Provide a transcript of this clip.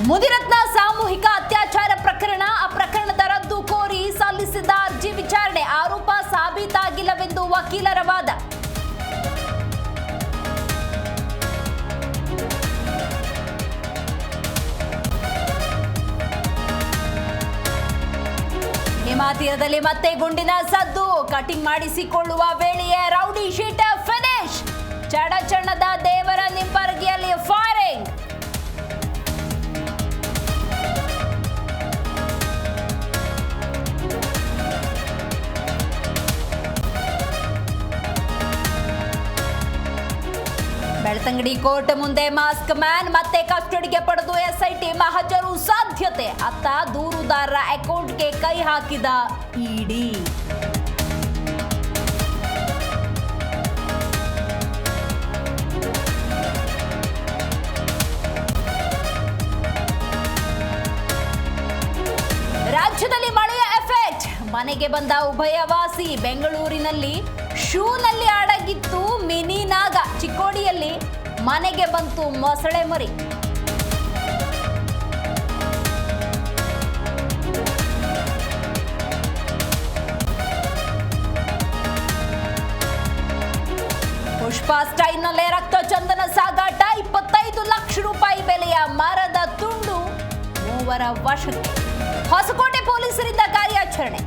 ಮುದಿರತ್ನ ಸಾಮೂಹಿಕ ಅತ್ಯಾಚಾರ ಪ್ರಕರಣ ಆ ಪ್ರಕರಣದ ರದ್ದು ಕೋರಿ ಸಲ್ಲಿಸಿದ್ದ ಅರ್ಜಿ ವಿಚಾರಣೆ ಆರೋಪ ಸಾಬೀತಾಗಿಲ್ಲವೆಂದು ವಕೀಲರ ವಾದ. ಹಿಮಾತೀರದಲ್ಲಿ ಮತ್ತೆ ಗುಂಡಿನ ಸದ್ದು, ಕಟಿಂಗ್ ಮಾಡಿಸಿಕೊಳ್ಳುವ ವೇಳೆಯೇ ರೌಡಿ ಶೀಟರ್ ಫಿನಿಶ್. ಚಡಚಣದ ದೇವರ ನಿಂಬರ್ಗಿಯಲ್ಲಿ ಫೈರಿಂಗ್. ಬೆಳ್ತಂಗಡಿ ಕೋರ್ಟ್ ಮುಂದೆ ಮಾಸ್ಕ್ ಮ್ಯಾನ್ ಮತ್ತೆ ಕಸ್ಟಡಿಗೆ ಪಡೆದು ಎಸ್ಐಟಿ ಮಹಜರು ಸಾಧ್ಯತೆ. ಅತ್ತ ದೂರುದಾರರ ಅಕೌಂಟ್ಗೆ ಕೈ ಹಾಕಿದ ಇಡಿ. ರಾಜ್ಯದಲ್ಲಿ ಮಳೆಯ ಎಫೆಕ್ಟ್. ಮನೆಗೆ ಬಂದ ಉಭಯವಾಸಿ. ಬೆಂಗಳೂರಿನಲ್ಲಿ ಶೂನಲ್ಲಿ ಅಡಗಿತ್ತು ಮಿನಿ ನಾಗ. ಚಿಕ್ಕೋಡಿಯಲ್ಲಿ ಮನೆಗೆ ಬಂತು ಮೊಸಳೆ ಮರಿ. ಪುಷ್ಪ ಸ್ಟೈಲ್ನಲ್ಲೇ ರಕ್ತ ಚಂದನ ಸಾಗಾಟ. 25 ಲಕ್ಷ ರೂಪಾಯಿ ಬೆಲೆಯ ಮರದ ತುಂಡು ಮೂವರ ವಶಕ್ಕೆ. ಹೊಸಕೋಟೆ ಪೊಲೀಸರಿಂದ ಕಾರ್ಯಾಚರಣೆ.